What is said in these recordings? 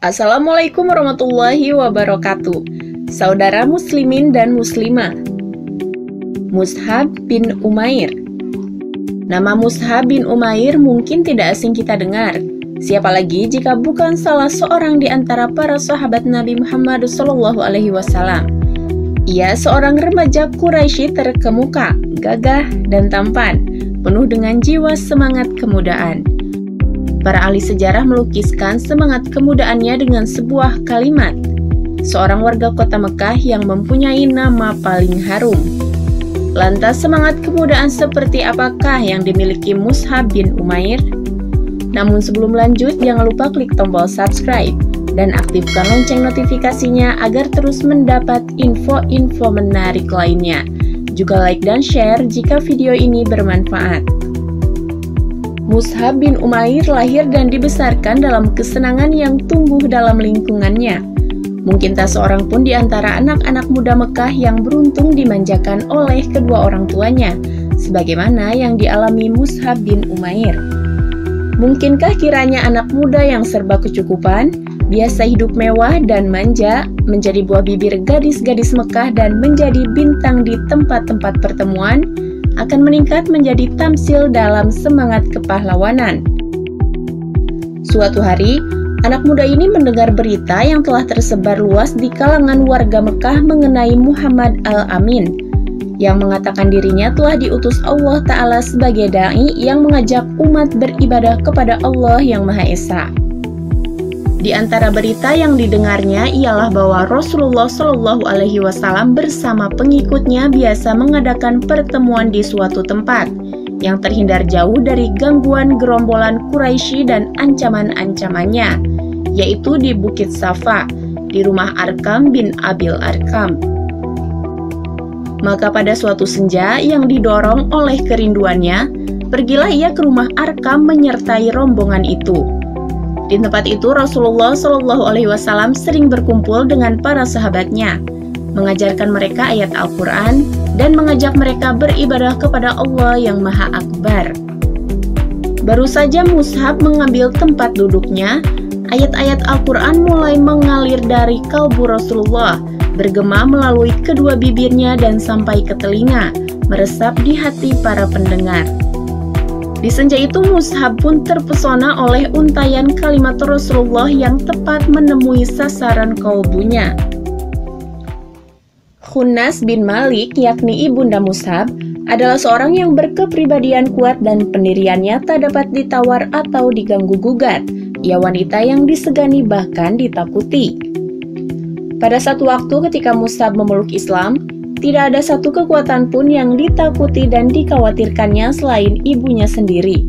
Assalamualaikum warahmatullahi wabarakatuh. Saudara muslimin dan muslimah, Mus'hab bin Umair. Nama Mus'hab bin Umair mungkin tidak asing kita dengar. Siapa lagi jika bukan salah seorang di antara para sahabat Nabi Muhammad SAW. Ia seorang remaja Quraisy terkemuka, gagah dan tampan, penuh dengan jiwa semangat kemudaan. Para ahli sejarah melukiskan semangat kemudaannya dengan sebuah kalimat, seorang warga kota Mekah yang mempunyai nama paling harum. Lantas semangat kemudaan seperti apakah yang dimiliki Mus'hab bin Umair? Namun sebelum lanjut, jangan lupa klik tombol subscribe dan aktifkan lonceng notifikasinya agar terus mendapat info-info menarik lainnya. Juga like dan share jika video ini bermanfaat. Mus'hab bin Umair lahir dan dibesarkan dalam kesenangan yang tumbuh dalam lingkungannya. Mungkin tak seorang pun di antara anak-anak muda Mekah yang beruntung dimanjakan oleh kedua orang tuanya, sebagaimana yang dialami Mus'hab bin Umair. Mungkinkah kiranya anak muda yang serba kecukupan, biasa hidup mewah dan manja, menjadi buah bibir gadis-gadis Mekah dan menjadi bintang di tempat-tempat pertemuan, akan meningkat menjadi tamsil dalam semangat kepahlawanan. Suatu hari, anak muda ini mendengar berita yang telah tersebar luas di kalangan warga Mekah mengenai Muhammad Al-Amin, yang mengatakan dirinya telah diutus Allah Ta'ala sebagai da'i yang mengajak umat beribadah kepada Allah yang Maha Esa. Di antara berita yang didengarnya ialah bahwa Rasulullah SAW bersama pengikutnya biasa mengadakan pertemuan di suatu tempat yang terhindar jauh dari gangguan gerombolan Quraisy dan ancaman-ancamannya, yaitu di Bukit Safa, di rumah Arkam bin Abil Arkam. Maka pada suatu senja yang didorong oleh kerinduannya, pergilah ia ke rumah Arkam menyertai rombongan itu. Di tempat itu Rasulullah SAW sering berkumpul dengan para sahabatnya, mengajarkan mereka ayat Al-Quran dan mengajak mereka beribadah kepada Allah yang Maha Akbar. Baru saja Mus'hab mengambil tempat duduknya, ayat-ayat Al-Quran mulai mengalir dari kalbu Rasulullah, bergema melalui kedua bibirnya dan sampai ke telinga, meresap di hati para pendengar. Di senja itu Mus'hab pun terpesona oleh untaian kalimat Rasulullah yang tepat menemui sasaran kalbunya. Khunas bin Malik, yakni ibunda Mus'hab, adalah seorang yang berkepribadian kuat dan pendiriannya tak dapat ditawar atau diganggu-gugat. Ia wanita yang disegani bahkan ditakuti. Pada satu waktu ketika Mus'hab memeluk Islam, tidak ada satu kekuatan pun yang ditakuti dan dikhawatirkannya selain ibunya sendiri.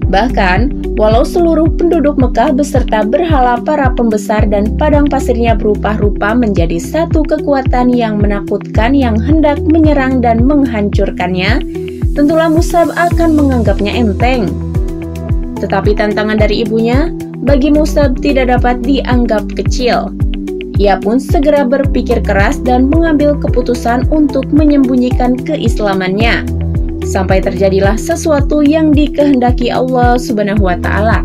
Bahkan, walau seluruh penduduk Mekah beserta berhala para pembesar dan padang pasirnya berubah-ubah menjadi satu kekuatan yang menakutkan yang hendak menyerang dan menghancurkannya, tentulah Mus'hab akan menganggapnya enteng. Tetapi tantangan dari ibunya, bagi Mus'hab tidak dapat dianggap kecil. Ia pun segera berpikir keras dan mengambil keputusan untuk menyembunyikan keislamannya, sampai terjadilah sesuatu yang dikehendaki Allah Subhanahu wa Ta'ala.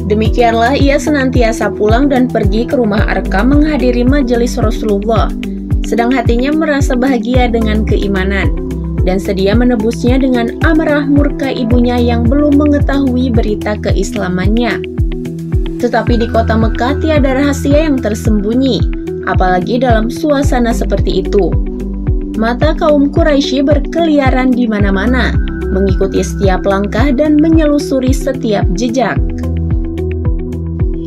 Demikianlah ia senantiasa pulang dan pergi ke rumah Arkam menghadiri majelis Rasulullah, sedang hatinya merasa bahagia dengan keimanan dan sedia menebusnya dengan amarah murka ibunya yang belum mengetahui berita keislamannya. Tetapi di kota Mekah tiada rahasia yang tersembunyi, apalagi dalam suasana seperti itu. Mata kaum Quraisy berkeliaran di mana-mana, mengikuti setiap langkah dan menyelusuri setiap jejak.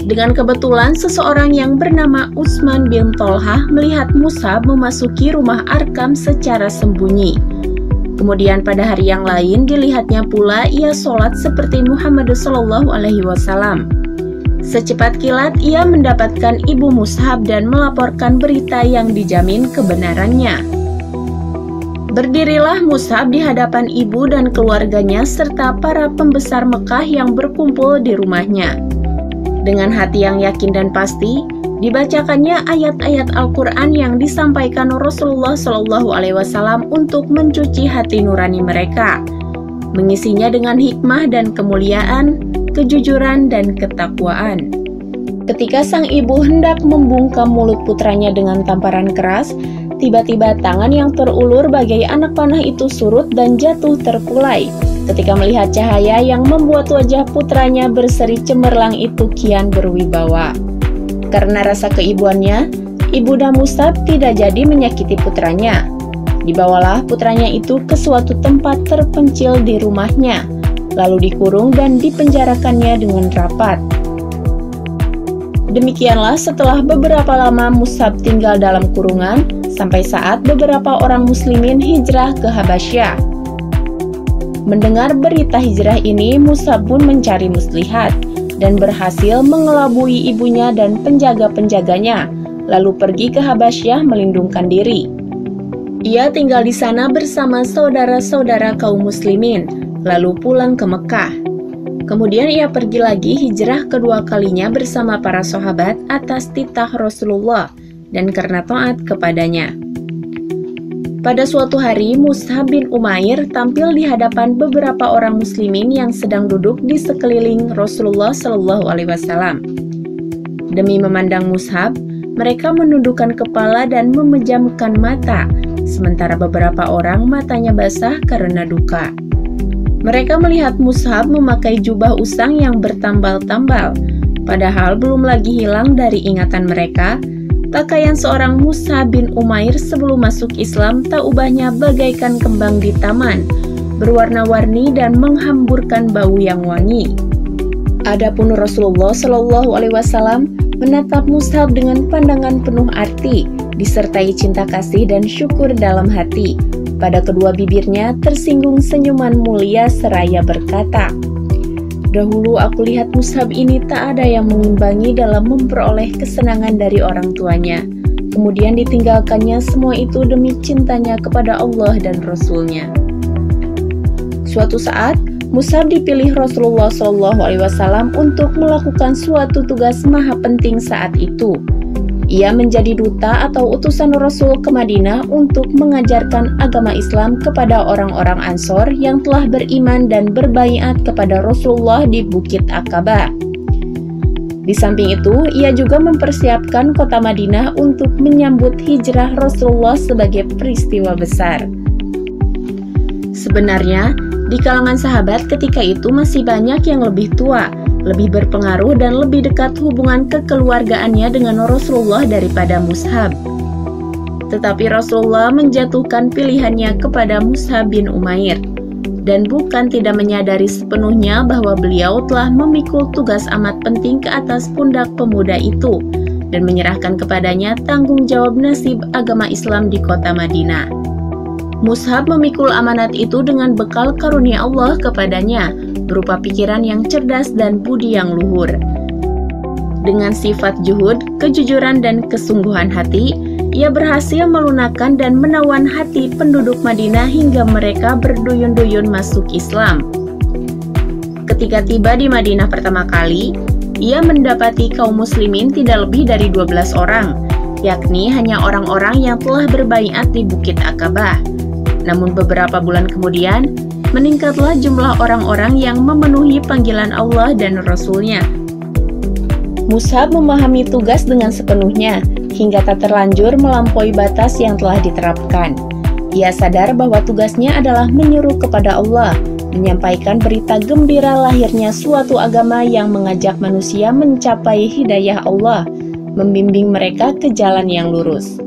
Dengan kebetulan seseorang yang bernama Utsman bin Tolhah melihat Mus'hab memasuki rumah Arkam secara sembunyi. Kemudian pada hari yang lain dilihatnya pula ia sholat seperti Muhammad SAW. Secepat kilat ia mendapatkan ibu Mus'hab dan melaporkan berita yang dijamin kebenarannya. Berdirilah Mus'hab di hadapan ibu dan keluarganya serta para pembesar Mekah yang berkumpul di rumahnya. Dengan hati yang yakin dan pasti, dibacakannya ayat-ayat Al-Quran yang disampaikan Rasulullah SAW untuk mencuci hati nurani mereka, mengisinya dengan hikmah dan kemuliaan, kejujuran dan ketakwaan. Ketika sang ibu hendak membungkam mulut putranya dengan tamparan keras, tiba-tiba tangan yang terulur bagai anak panah itu surut dan jatuh terkulai. Ketika melihat cahaya yang membuat wajah putranya berseri cemerlang itu kian berwibawa. Karena rasa keibuannya, Ibunda Mus'ab tidak jadi menyakiti putranya. Dibawalah putranya itu ke suatu tempat terpencil di rumahnya, lalu dikurung dan dipenjarakannya dengan rapat. Demikianlah setelah beberapa lama Mus'ab tinggal dalam kurungan, sampai saat beberapa orang muslimin hijrah ke Habasyah. Mendengar berita hijrah ini, Mus'ab pun mencari muslihat, dan berhasil mengelabui ibunya dan penjaga-penjaganya, lalu pergi ke Habasyah melindungkan diri. Ia tinggal di sana bersama saudara-saudara kaum muslimin, lalu pulang ke Mekah. Kemudian ia pergi lagi hijrah kedua kalinya bersama para sahabat atas titah Rasulullah dan karena taat kepadanya. Pada suatu hari, Mus'ab bin Umair tampil di hadapan beberapa orang muslimin yang sedang duduk di sekeliling Rasulullah Shallallahu Alaihi Wasallam. Demi memandang Mus'ab, mereka menundukkan kepala dan memejamkan mata, sementara beberapa orang matanya basah karena duka. Mereka melihat Mus'ab memakai jubah usang yang bertambal-tambal, padahal belum lagi hilang dari ingatan mereka, pakaian seorang Mus'ab bin Umair sebelum masuk Islam tak ubahnya bagaikan kembang di taman, berwarna-warni dan menghamburkan bau yang wangi. Adapun Rasulullah Shallallahu Alaihi Wasallam menatap Mus'ab dengan pandangan penuh arti, disertai cinta kasih dan syukur dalam hati. Pada kedua bibirnya tersinggung senyuman mulia seraya berkata, "Dahulu aku lihat Mus'ab ini tak ada yang mengimbangi dalam memperoleh kesenangan dari orang tuanya. Kemudian ditinggalkannya semua itu demi cintanya kepada Allah dan Rasul-Nya." Suatu saat, Mus'ab dipilih Rasulullah SAW untuk melakukan suatu tugas maha penting saat itu. Ia menjadi duta atau utusan Rasul ke Madinah untuk mengajarkan agama Islam kepada orang-orang Ansor yang telah beriman dan berbaiat kepada Rasulullah di Bukit Aqabah. Di samping itu, ia juga mempersiapkan kota Madinah untuk menyambut hijrah Rasulullah sebagai peristiwa besar. Sebenarnya, di kalangan sahabat ketika itu masih banyak yang lebih tua, lebih berpengaruh dan lebih dekat hubungan kekeluargaannya dengan Rasulullah daripada Mus'ab. Tetapi Rasulullah menjatuhkan pilihannya kepada Mus'ab bin Umair, dan bukan tidak menyadari sepenuhnya bahwa beliau telah memikul tugas amat penting ke atas pundak pemuda itu, dan menyerahkan kepadanya tanggung jawab nasib agama Islam di kota Madinah. Mus'ab memikul amanat itu dengan bekal karunia Allah kepadanya, berupa pikiran yang cerdas dan budi yang luhur. Dengan sifat juhud, kejujuran dan kesungguhan hati, ia berhasil melunakkan dan menawan hati penduduk Madinah hingga mereka berduyun-duyun masuk Islam. Ketika tiba di Madinah pertama kali, ia mendapati kaum muslimin tidak lebih dari 12 orang, yakni hanya orang-orang yang telah berbaiat di Bukit Aqabah. Namun beberapa bulan kemudian, meningkatlah jumlah orang-orang yang memenuhi panggilan Allah dan Rasul-Nya. Mus'ab memahami tugas dengan sepenuhnya, hingga tak terlanjur melampaui batas yang telah diterapkan. Ia sadar bahwa tugasnya adalah menyuruh kepada Allah, menyampaikan berita gembira lahirnya suatu agama yang mengajak manusia mencapai hidayah Allah, membimbing mereka ke jalan yang lurus.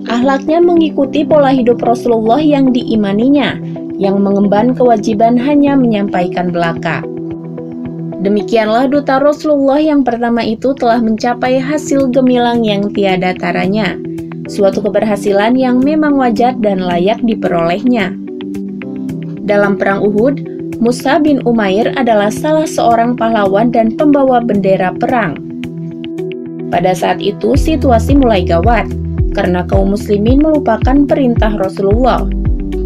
Akhlaknya mengikuti pola hidup Rasulullah yang diimaninya, yang mengemban kewajiban hanya menyampaikan belaka. Demikianlah duta Rasulullah yang pertama itu telah mencapai hasil gemilang yang tiada taranya, suatu keberhasilan yang memang wajar dan layak diperolehnya. Dalam Perang Uhud, Mus'ab bin Umair adalah salah seorang pahlawan dan pembawa bendera perang. Pada saat itu situasi mulai gawat, karena kaum muslimin melupakan perintah Rasulullah.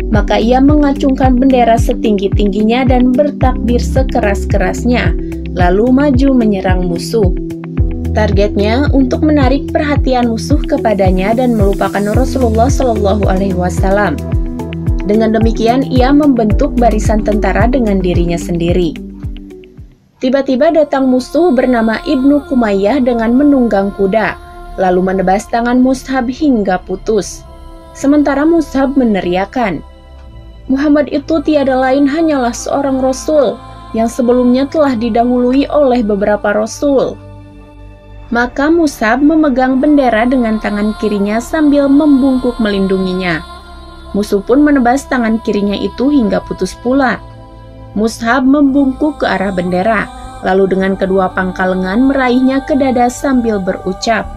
Maka ia mengacungkan bendera setinggi-tingginya dan bertakbir sekeras-kerasnya, lalu maju menyerang musuh. Targetnya untuk menarik perhatian musuh kepadanya dan melupakan Rasulullah Shallallahu Alaihi Wasallam. Dengan demikian, ia membentuk barisan tentara dengan dirinya sendiri. Tiba-tiba datang musuh bernama Ibnu Kumayyah dengan menunggang kuda, lalu menebas tangan Mus'hab hingga putus. Sementara Mus'hab meneriakkan, "Muhammad itu tiada lain hanyalah seorang Rasul yang sebelumnya telah didahului oleh beberapa Rasul." Maka Mus'hab memegang bendera dengan tangan kirinya sambil membungkuk melindunginya. Musuh pun menebas tangan kirinya itu hingga putus pula. Mus'hab membungkuk ke arah bendera, lalu dengan kedua pangkal lengan meraihnya ke dada sambil berucap,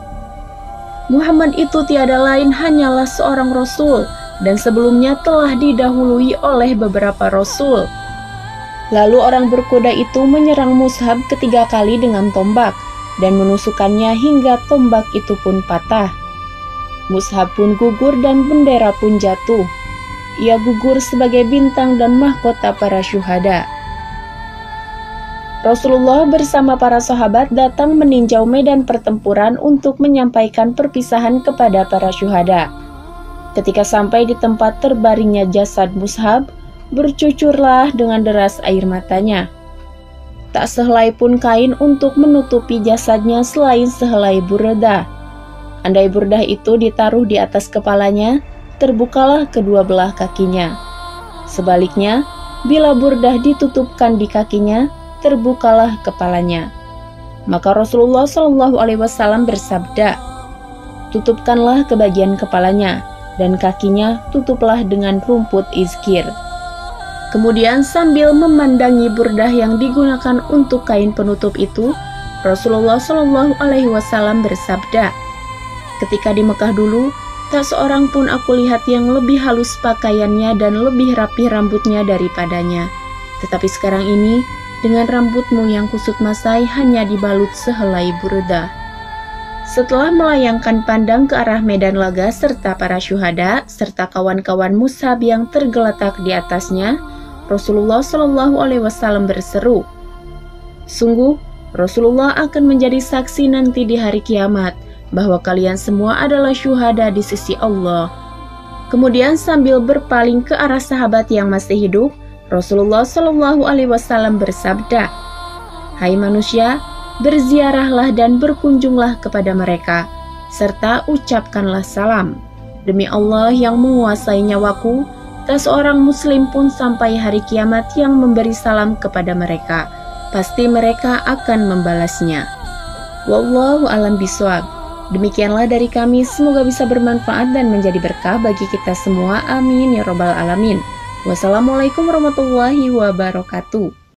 "Muhammad itu tiada lain hanyalah seorang Rasul dan sebelumnya telah didahului oleh beberapa Rasul." Lalu orang berkuda itu menyerang Mus'hab ketiga kali dengan tombak dan menusukkannya hingga tombak itu pun patah. Mus'hab pun gugur dan bendera pun jatuh. Ia gugur sebagai bintang dan mahkota para syuhada. Rasulullah bersama para sahabat datang meninjau medan pertempuran untuk menyampaikan perpisahan kepada para syuhada. Ketika sampai di tempat terbaringnya jasad Mus'hab, bercucurlah dengan deras air matanya. Tak sehelai pun kain untuk menutupi jasadnya selain sehelai burdah. Andai burdah itu ditaruh di atas kepalanya, terbukalah kedua belah kakinya. Sebaliknya, bila burdah ditutupkan di kakinya, terbukalah kepalanya. Maka Rasulullah SAW bersabda, "Tutupkanlah ke bagian kepalanya, dan kakinya tutuplah dengan rumput izkir." Kemudian sambil memandangi burdah yang digunakan untuk kain penutup itu, Rasulullah SAW bersabda, "Ketika di Mekah dulu, tak seorang pun aku lihat yang lebih halus pakaiannya dan lebih rapi rambutnya daripadanya. Tetapi sekarang ini, dengan rambutmu yang kusut masai hanya dibalut sehelai burdah." Setelah melayangkan pandang ke arah medan laga serta para syuhada, serta kawan-kawan Mus'hab yang tergeletak di atasnya, Rasulullah SAW berseru, "Sungguh, Rasulullah akan menjadi saksi nanti di hari kiamat, bahwa kalian semua adalah syuhada di sisi Allah." Kemudian sambil berpaling ke arah sahabat yang masih hidup, Rasulullah SAW bersabda, "Hai manusia, berziarahlah dan berkunjunglah kepada mereka, serta ucapkanlah salam. Demi Allah yang menguasai nyawaku, tak seorang muslim pun sampai hari kiamat yang memberi salam kepada mereka. Pasti mereka akan membalasnya." Wallahu a'lam bishawab. Demikianlah dari kami, semoga bisa bermanfaat dan menjadi berkah bagi kita semua. Amin ya robbal alamin. Wassalamualaikum warahmatullahi wabarakatuh.